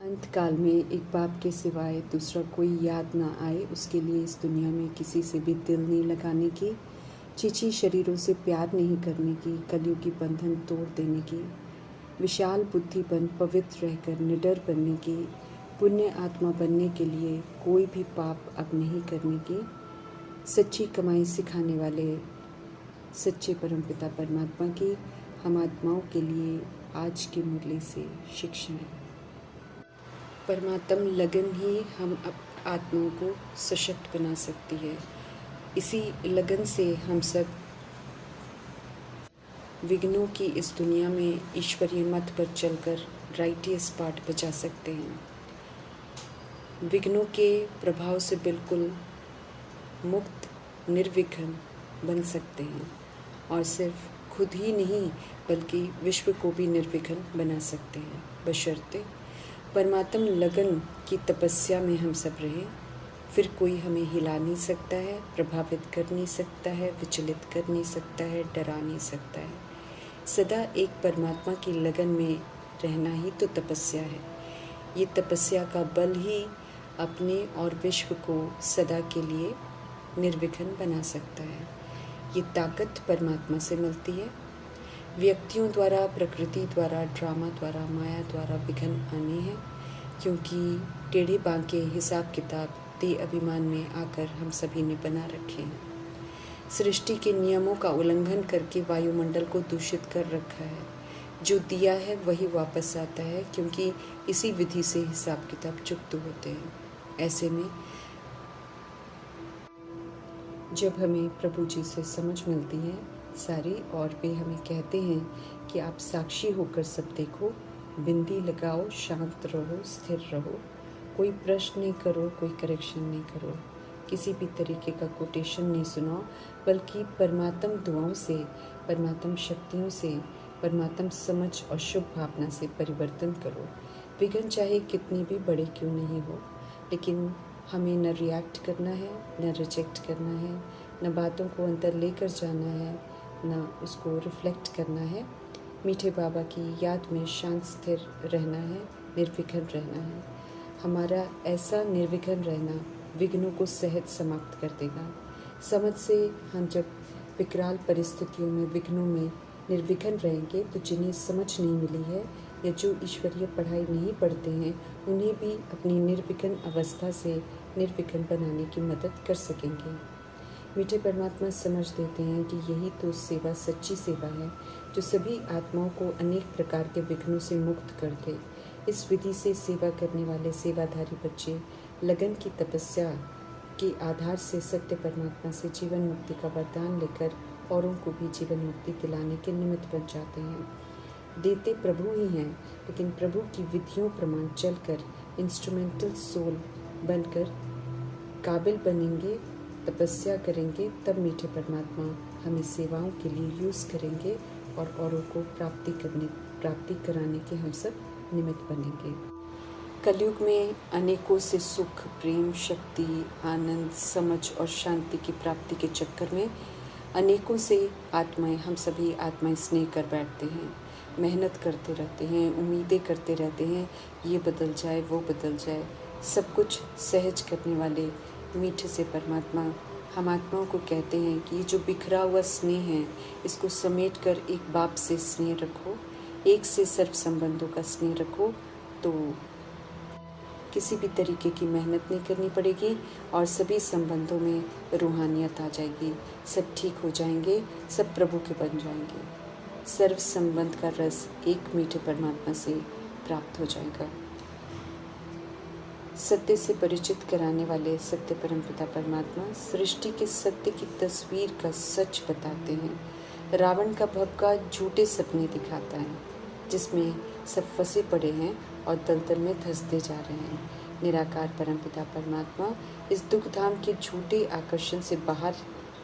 अंत काल में एक बाप के सिवाय दूसरा कोई याद ना आए, उसके लिए इस दुनिया में किसी से भी दिल नहीं लगाने की, चीची शरीरों से प्यार नहीं करने की, कलयुग की बंधन तोड़ देने की, विशाल बुद्धि बन पवित्र रहकर निडर बनने की, पुण्य आत्मा बनने के लिए कोई भी पाप अब नहीं करने की, सच्ची कमाई सिखाने वाले सच्चे परमपिता परमात्मा की हम आत्माओं के लिए आज की मुरली से शिक्षाएं। परमात्म लगन ही हम आत्माओं को सशक्त बना सकती है। इसी लगन से हम सब विघ्नों की इस दुनिया में ईश्वरीय मत पर चलकर राइटियस पार्ट बचा सकते हैं। विघ्नों के प्रभाव से बिल्कुल मुक्त निर्विघ्न बन सकते हैं और सिर्फ खुद ही नहीं बल्कि विश्व को भी निर्विघ्न बना सकते हैं, बशर्ते परमात्म लगन की तपस्या में हम सब रहें। फिर कोई हमें हिला नहीं सकता है, प्रभावित कर नहीं सकता है, विचलित कर नहीं सकता है, डरा नहीं सकता है। सदा एक परमात्मा की लगन में रहना ही तो तपस्या है। ये तपस्या का बल ही अपने और विश्व को सदा के लिए निर्विघ्न बना सकता है। ये ताकत परमात्मा से मिलती है। व्यक्तियों द्वारा, प्रकृति द्वारा, ड्रामा द्वारा, माया द्वारा विघ्न आने हैं, क्योंकि टेढ़े बांके हिसाब किताब दे अभिमान में आकर हम सभी ने बना रखे हैं। सृष्टि के नियमों का उल्लंघन करके वायुमंडल को दूषित कर रखा है। जो दिया है वही वापस आता है, क्योंकि इसी विधि से हिसाब किताब चुकते होते हैं। ऐसे में जब हमें प्रभु जी से समझ मिलती है सारी, और वे हमें कहते हैं कि आप साक्षी होकर सब देखो, बिंदी लगाओ, शांत रहो, स्थिर रहो, कोई प्रश्न नहीं करो, कोई करेक्शन नहीं करो, किसी भी तरीके का कोटेशन नहीं सुनाओ, बल्कि परमात्म दुआओं से, परमात्म शक्तियों से, परमात्म समझ और शुभ भावना से परिवर्तन करो। विघ्न चाहे कितने भी बड़े क्यों नहीं हो, लेकिन हमें न रिएक्ट करना है, न रिजेक्ट करना है, न बातों को अंदर लेकर जाना है, न उसको रिफ्लेक्ट करना है। मीठे बाबा की याद में शांत स्थिर रहना है, निर्विघ्न रहना है। हमारा ऐसा निर्विघ्न रहना विघ्नों को सहज समाप्त कर देगा। समझ से हम जब विकराल परिस्थितियों में, विघ्नों में निर्विघ्न रहेंगे, तो जिन्हें समझ नहीं मिली है या जो ईश्वरीय पढ़ाई नहीं पढ़ते हैं, उन्हें भी अपनी निर्विघ्न अवस्था से निर्विघ्न बनाने की मदद कर सकेंगे। मीठे परमात्मा समझ देते हैं कि यही तो सेवा, सच्ची सेवा है, जो सभी आत्माओं को अनेक प्रकार के विघ्नों से मुक्त कर दे। इस विधि से सेवा करने वाले सेवाधारी बच्चे लगन की तपस्या के आधार से सत्य परमात्मा से जीवन मुक्ति का वरदान लेकर औरों को भी जीवन मुक्ति दिलाने के निमित्त बन जाते हैं। देते प्रभु ही हैं, लेकिन प्रभु की विधियों प्रमाण चलकर इंस्ट्रूमेंटल सोल बनकर काबिल बनेंगे, तपस्या करेंगे, तब मीठे परमात्मा हमें सेवाओं के लिए यूज़ करेंगे और औरों को प्राप्ति कराने के हम सब निमित्त बनेंगे। कलयुग में अनेकों से सुख, प्रेम, शक्ति, आनंद, समझ और शांति की प्राप्ति के चक्कर में अनेकों से आत्माएं, हम सभी आत्माएं स्नेह कर बैठते हैं, मेहनत करते रहते हैं, उम्मीदें करते रहते हैं, ये बदल जाए, वो बदल जाए। सब कुछ सहज करने वाले मीठे से परमात्मा हम आत्माओं को कहते हैं कि ये जो बिखरा हुआ स्नेह है, इसको समेट कर एक बाप से स्नेह रखो, एक से सर्व संबंधों का स्नेह रखो, तो किसी भी तरीके की मेहनत नहीं करनी पड़ेगी और सभी संबंधों में रूहानियत आ जाएगी। सब ठीक हो जाएंगे, सब प्रभु के बन जाएंगे। सर्व संबंध का रस एक मीठे परमात्मा से प्राप्त हो जाएगा। सत्य से परिचित कराने वाले सत्य परमपिता परमात्मा सृष्टि के सत्य की तस्वीर का सच बताते हैं। रावण का भभका झूठे सपने दिखाता है, जिसमें सब फंसे पड़े हैं और दलदल में धंसते जा रहे हैं। निराकार परमपिता परमात्मा इस दुखधाम के झूठे आकर्षण से बाहर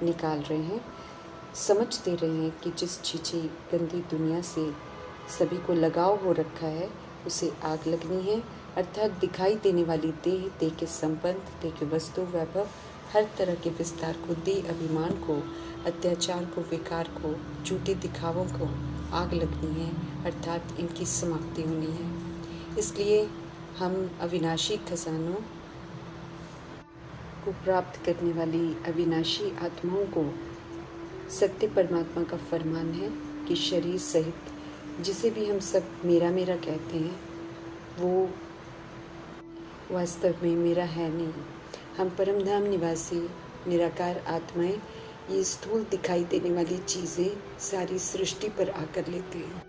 निकाल रहे हैं। समझ दे रहे हैं कि जिस छीछी गंदी दुनिया से सभी को लगाव हो रखा है, उसे आग लगनी है, अर्थात दिखाई देने वाली देह, देह के संबंध, देह के वस्तु वैभव, हर तरह के विस्तार को, देह अभिमान को, अत्याचार को, विकार को, झूठे दिखावों को आग लगनी है, अर्थात इनकी समाप्ति होनी है। इसलिए हम अविनाशी खजानों को प्राप्त करने वाली अविनाशी आत्माओं को सत्य परमात्मा का फरमान है कि शरीर सहित जिसे भी हम सब मेरा मेरा कहते हैं वो वास्तव में मेरा है नहीं। हम परमधाम निवासी निराकार आत्माएं ये स्थूल दिखाई देने वाली चीज़ें सारी सृष्टि पर आकर लेते हैं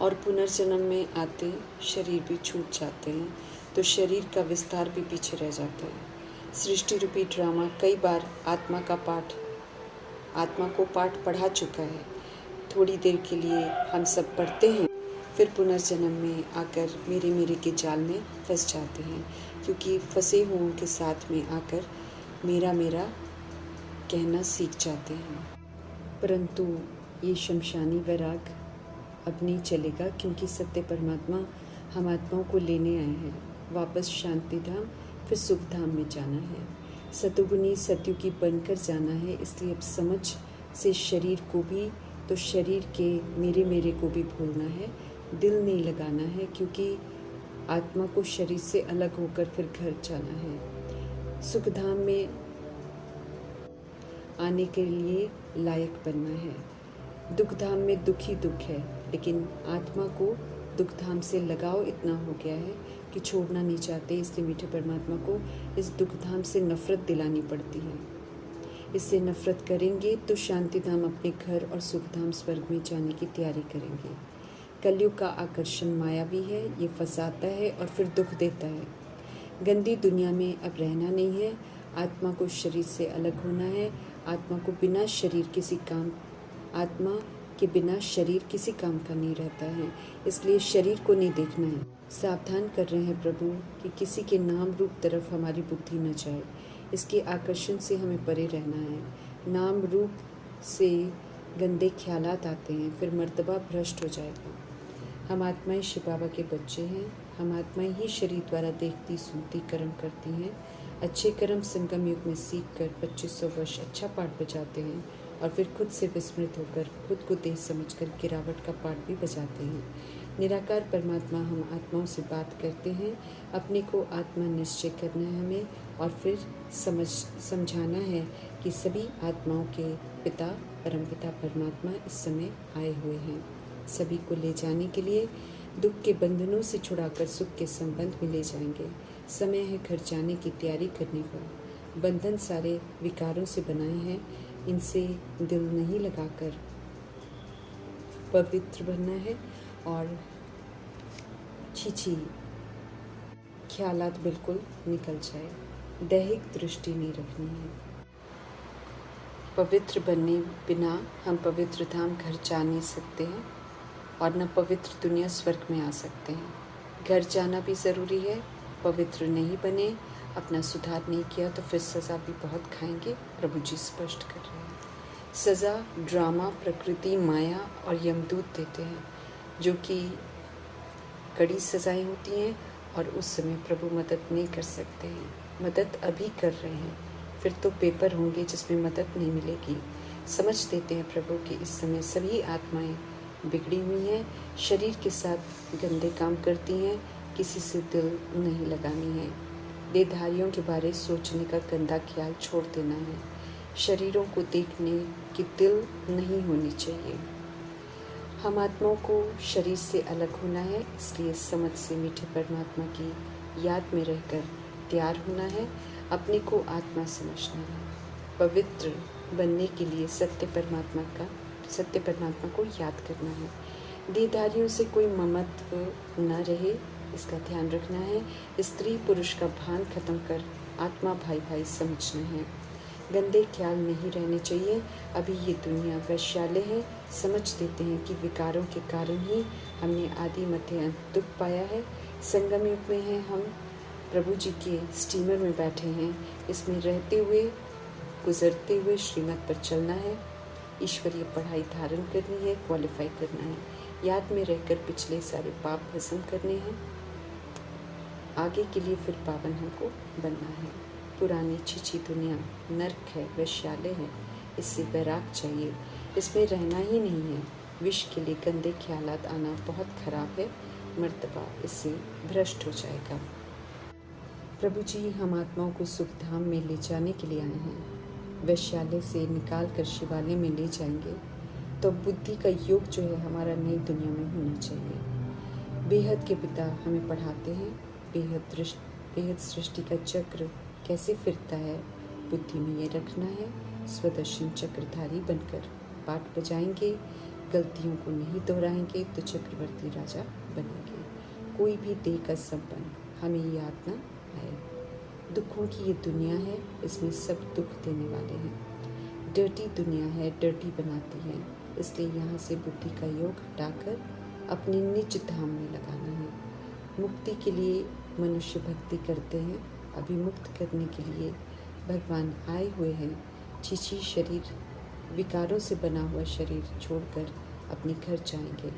और पुनर्जन्म में आते शरीर भी छूट जाते हैं, तो शरीर का विस्तार भी पीछे रह जाता है। सृष्टि रूपी ड्रामा कई बार आत्मा को पाठ पढ़ा चुका है। थोड़ी देर के लिए हम सब पढ़ते हैं, फिर पुनर्जन्म में आकर मेरे के जाल में फंस जाते हैं, क्योंकि फंसे हुओं के साथ में आकर मेरा कहना सीख जाते हैं। परंतु ये शमशानी वैराग अब नहीं चलेगा, क्योंकि सत्य परमात्मा हम आत्माओं को लेने आए हैं। वापस शांति धाम फिर सुख धाम में जाना है, सतुगुनी सत्युगी बनकर जाना है। इसलिए अब समझ से शरीर को भी तो शरीर के मेरे को भी भूलना है, दिल नहीं लगाना है, क्योंकि आत्मा को शरीर से अलग होकर फिर घर जाना है। सुख धाम में आने के लिए लायक बनना है। दुख धाम में दुख ही दुख है, लेकिन आत्मा को दुख धाम से लगाव इतना हो गया है कि छोड़ना नहीं चाहते। इसलिए मीठे परमात्मा को इस दुख धाम से नफरत दिलानी पड़ती है। इससे नफरत करेंगे तो शांति धाम अपने घर और सुख धाम स्वर्ग में जाने की तैयारी करेंगे। कलयुग का आकर्षण मायावी है, ये फंसाता है और फिर दुख देता है। गंदी दुनिया में अब रहना नहीं है, आत्मा को शरीर से अलग होना है। आत्मा के बिना शरीर किसी काम का नहीं रहता है, इसलिए शरीर को नहीं देखना है। सावधान कर रहे हैं प्रभु कि किसी के नाम रूप तरफ हमारी बुद्धि न जाए। इसके आकर्षण से हमें परे रहना है। नाम रूप से गंदे ख्यालात आते हैं, फिर मर्तबा भ्रष्ट हो जाएगा। हम आत्माएं शिव बाबा के बच्चे हैं। हम आत्माएं ही शरीर द्वारा देखती सुनती कर्म करती हैं। अच्छे कर्म संगम युग में सीख कर 2500 वर्ष अच्छा पाठ बजाते हैं और फिर खुद से विस्मृत होकर खुद को देह समझकर गिरावट का पाठ भी बजाते हैं। निराकार परमात्मा हम आत्माओं से बात करते हैं। अपने को आत्मा निश्चय करना है हमें और फिर समझाना है कि सभी आत्माओं के पिता परमपिता परमात्मा इस समय आए हुए हैं। सभी को ले जाने के लिए दुख के बंधनों से छुड़ाकर सुख के संबंध में ले जाएंगे। समय है घर जाने की तैयारी करने का। बंधन सारे विकारों से बनाए हैं, इनसे दिल नहीं लगाकर पवित्र बनना है और छी ख्यालात बिल्कुल निकल जाए। दैहिक दृष्टि नहीं रखनी है। पवित्र बनने बिना हम पवित्र धाम घर जा नहीं सकते हैं और न पवित्र दुनिया स्वर्ग में आ सकते हैं। घर जाना भी ज़रूरी है। पवित्र नहीं बने, अपना सुधार नहीं किया तो फिर सज़ा भी बहुत खाएंगे। प्रभु जी स्पष्ट कर रहे हैं। सज़ा ड्रामा, प्रकृति, माया और यमदूत देते हैं, जो कि कड़ी सज़ाएं होती हैं और उस समय प्रभु मदद नहीं कर सकते हैं। मदद अभी कर रहे हैं, फिर तो पेपर होंगे जिसमें मदद नहीं मिलेगी। समझ देते हैं प्रभु कि इस समय सभी आत्माएं बिगड़ी हुई हैं, शरीर के साथ गंदे काम करती हैं, किसी से दिल नहीं लगानी है। देहधारियों के बारे सोचने का गंदा ख्याल छोड़ देना है। शरीरों को देखने की दिल नहीं होनी चाहिए। हम आत्माओं को शरीर से अलग होना है, इसलिए समझ से मीठे परमात्मा की याद में रहकर तैयार होना है। अपने को आत्मा समझना है। पवित्र बनने के लिए सत्य परमात्मा को याद करना है। देहधारियों से कोई ममत्व न रहे, इसका ध्यान रखना है। स्त्री पुरुष का भान खत्म कर आत्मा भाई भाई समझना है। गंदे ख्याल नहीं रहने चाहिए। अभी ये दुनिया वैश्यालय है। समझ देते हैं कि विकारों के कारण ही हमने आदि मध्य अंत दुख पाया है। संगम युग में है, हम प्रभु जी के स्टीमर में बैठे हैं। इसमें रहते हुए गुजरते हुए श्रीमत पर चलना है। ईश्वरीय पढ़ाई धारण करनी है, क्वालिफाई करना है। याद में रहकर पिछले सारे पाप भस्म करने हैं। आगे के लिए फिर पावन हमको बनना है। पुरानी छिछी दुनिया नर्क है, वैश्यालय है, इससे वैराग चाहिए। इसमें रहना ही नहीं है। विष के लिए गंदे ख्यालात आना बहुत खराब है। मर्तबा इससे भ्रष्ट हो जाएगा। प्रभु जी हम आत्माओं को सुख धाम में ले जाने के लिए आए हैं। वैश्यालय से निकाल कर शिवालय में ले जाएंगे तो बुद्धि का योग जो है हमारा नई दुनिया में होना चाहिए। बेहद के पिता हमें पढ़ाते हैं बेहद सृष्टि का चक्र कैसे फिरता है, बुद्धि में ये रखना है। स्वदर्शन चक्रधारी बनकर पाठ बजाएंगे, गलतियों को नहीं दोहराएंगे तो चक्रवर्ती राजा बनेंगे। कोई भी देह का संबंध हमें याद न आए। दुखों की ये दुनिया है, इसमें सब दुख देने वाले हैं। डर्टी दुनिया है, डर्टी बनाती है, इसलिए यहाँ से बुद्धि का योग हटाकर अपने निज धाम में लगाना है। मुक्ति के लिए मनुष्य भक्ति करते हैं, अभिमुक्त करने के लिए भगवान आए हुए हैं। छिछी शरीर, विकारों से बना हुआ शरीर छोड़कर अपने घर जाएंगे।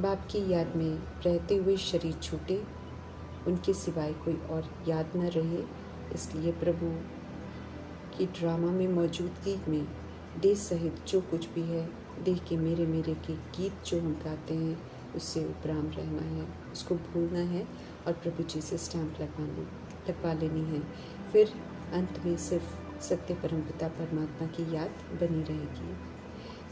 बाप की याद में रहते हुए शरीर छूटे, उनके सिवाय कोई और याद न रहे। इसलिए प्रभु की ड्रामा में मौजूदगी में देह सहित जो कुछ भी है, देह के मेरे मेरे के गीत जो हम गाते हैं उससे उपराम रहना है, उसको भूलना है और प्रभु जी से स्टैंप लगवा लेनी है। फिर अंत में सिर्फ सत्य परमपिता परमात्मा की याद बनी रहेगी।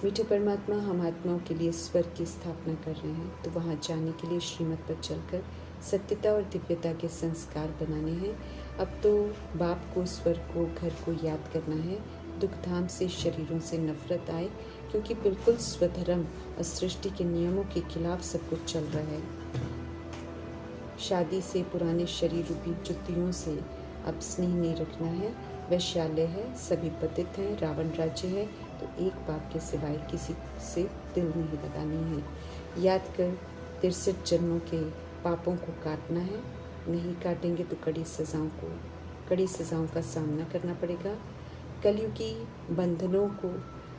मीठे परमात्मा हम आत्माओं के लिए स्वर्ग की स्थापना कर रहे हैं, तो वहाँ जाने के लिए श्रीमत पर चलकर सत्यता और दिव्यता के संस्कार बनाने हैं। अब तो बाप को, स्वर्ग को, घर को याद करना है। दुखधाम से, शरीरों से नफरत आए, क्योंकि बिल्कुल स्वधर्म और सृष्टि के नियमों के खिलाफ सब कुछ चल रहा है। शादी से, पुराने शरीर रूपी जुतियों से अब स्नेह नहीं रखना है। वैश्यालय है, सभी पतित हैं, रावण राज्य है, तो एक बाप के सिवाय किसी से दिल नहीं लगानी है। याद कर 63 जन्मों के पापों को काटना है, नहीं काटेंगे तो कड़ी सजाओं का सामना करना पड़ेगा। कलयुगी बंधनों को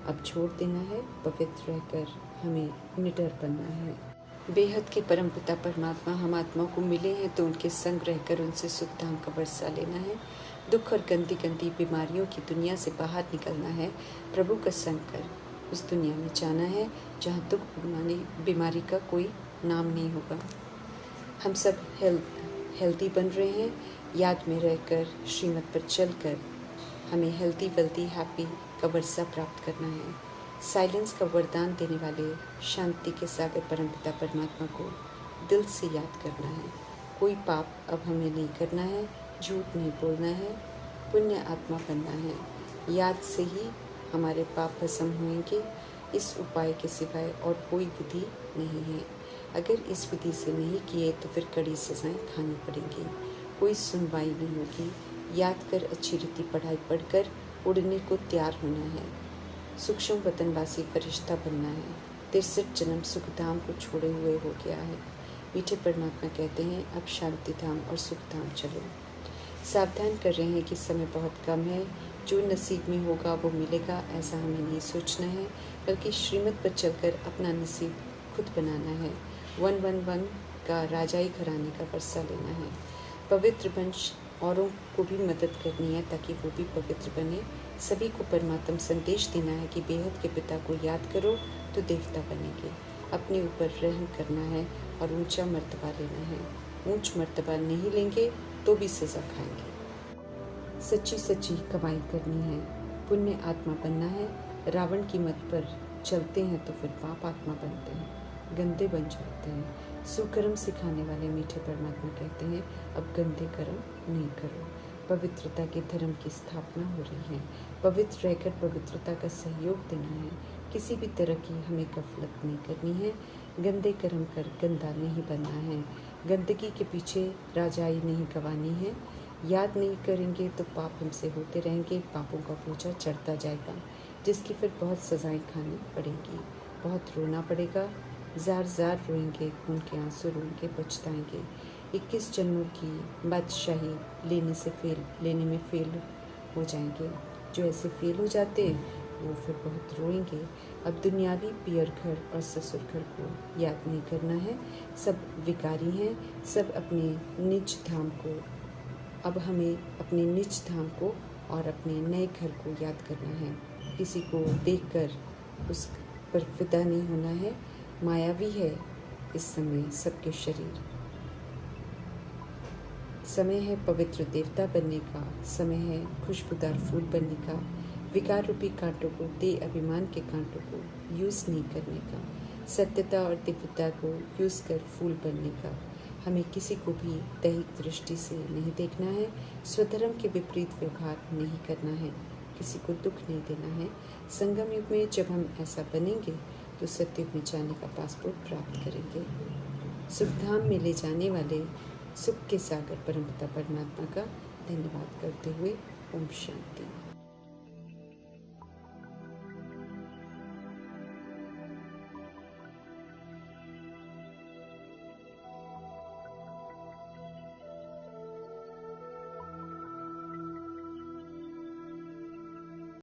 अब छोड़ देना है, पवित्र रहकर हमें निडर बनना है। बेहद के परमपिता परमात्मा हम आत्माओं को मिले हैं तो उनके संग रहकर उनसे सुख धाम का वर्षा लेना है। दुख और गंदी गंदी बीमारियों की दुनिया से बाहर निकलना है। प्रभु का संग कर उस दुनिया में जाना है जहाँ दुख बीमारी का कोई नाम नहीं होगा। हम सब हेल्दी बन रहे हैं। याद में रहकर, श्रीमत पर चलकर हमें हेल्दी वेल्दी हैप्पी का वर्षा प्राप्त करना है। साइलेंस का वरदान देने वाले शांति के सागर परमपिता परमात्मा को दिल से याद करना है। कोई पाप अब हमें नहीं करना है, झूठ नहीं बोलना है, पुण्य आत्मा बनना है। याद से ही हमारे पाप भस्म होंगे। इस उपाय के सिवाय और कोई विधि नहीं है। अगर इस विधि से नहीं किए तो फिर कड़ी सजाएं खानी पड़ेंगी, कोई सुनवाई नहीं होगी। याद कर अच्छी रीति पढ़ाई पढ़कर उड़ने को तैयार होना है। सूक्ष्म वतनवासी फरिश्ता बनना है। 63 जन्म सुखधाम को छोड़े हुए हो गया है। मीठे परमात्मा कहते हैं अब शांति धाम और सुख धाम चलो। सावधान कर रहे हैं कि समय बहुत कम है, जो नसीब में होगा वो मिलेगा, ऐसा हमें नहीं सोचना है, बल्कि श्रीमत पर चलकर अपना नसीब खुद बनाना है। 111 का राजाई घराने का वर्षा लेना है। पवित्र वंश औरों को भी मदद करनी है ताकि वो भी पवित्र बने। सभी को परमात्मा संदेश देना है कि बेहद के पिता को याद करो तो देवता बनेंगे। अपने ऊपर रहम करना है और ऊंचा मर्तबा लेना है। ऊंच मर्तबा नहीं लेंगे तो भी सज़ा खाएंगे। सच्ची कमाई करनी है, पुण्य आत्मा बनना है। रावण की मत पर चलते हैं तो फिर पाप आत्मा बनते हैं, गंदे बन जाते हैं। सुकर्म सिखाने वाले मीठे परमात्मा कहते हैं अब गंदे कर्म नहीं करो। पवित्रता के धर्म की स्थापना हो रही है। पवित्र रहकर पवित्रता का सहयोग देना है। किसी भी तरह की हमें गफलत नहीं करनी है। गंदे कर्म कर गंदा नहीं बनना है। गंदगी के पीछे राजाई नहीं गंवानी है। याद नहीं करेंगे तो पाप हमसे होते रहेंगे, पापों का बोझा चढ़ता जाएगा, जिसकी फिर बहुत सजाएं खानी पड़ेगी, बहुत रोना पड़ेगा। जार रोएंगे, खून के आंसू रोएंगे, पछताएंगे। 21 जन्मों की बादशाही लेने में फेल हो जाएंगे। जो ऐसे फेल हो जाते वो फिर बहुत रोएंगे। अब दुनियावी पियर घर और ससुर घर को याद नहीं करना है। सब विकारी हैं, सब अपने निज धाम को, अब हमें अपने निज धाम को और अपने नए घर को याद करना है। किसी को देखकर उस पर फिदा नहीं होना है। मायावी है इस समय सबके शरीर। समय है पवित्र देवता बनने का, समय है खुशबूदार फूल बनने का, विकार रूपी कांटों को, दे अभिमान के कांटों को यूज़ नहीं करने का, सत्यता और दिव्यता को यूज़ कर फूल बनने का। हमें किसी को भी दैहिक दृष्टि से नहीं देखना है, स्वधर्म के विपरीत व्यवहार नहीं करना है, किसी को दुख नहीं देना है। संगम युग में जब हम ऐसा बनेंगे तो सत्युग में जाने का पासपोर्ट प्राप्त करेंगे। सुखधाम में ले जाने वाले सुख के सागर परमपिता परमात्मा का धन्यवाद करते हुए ओम शांति।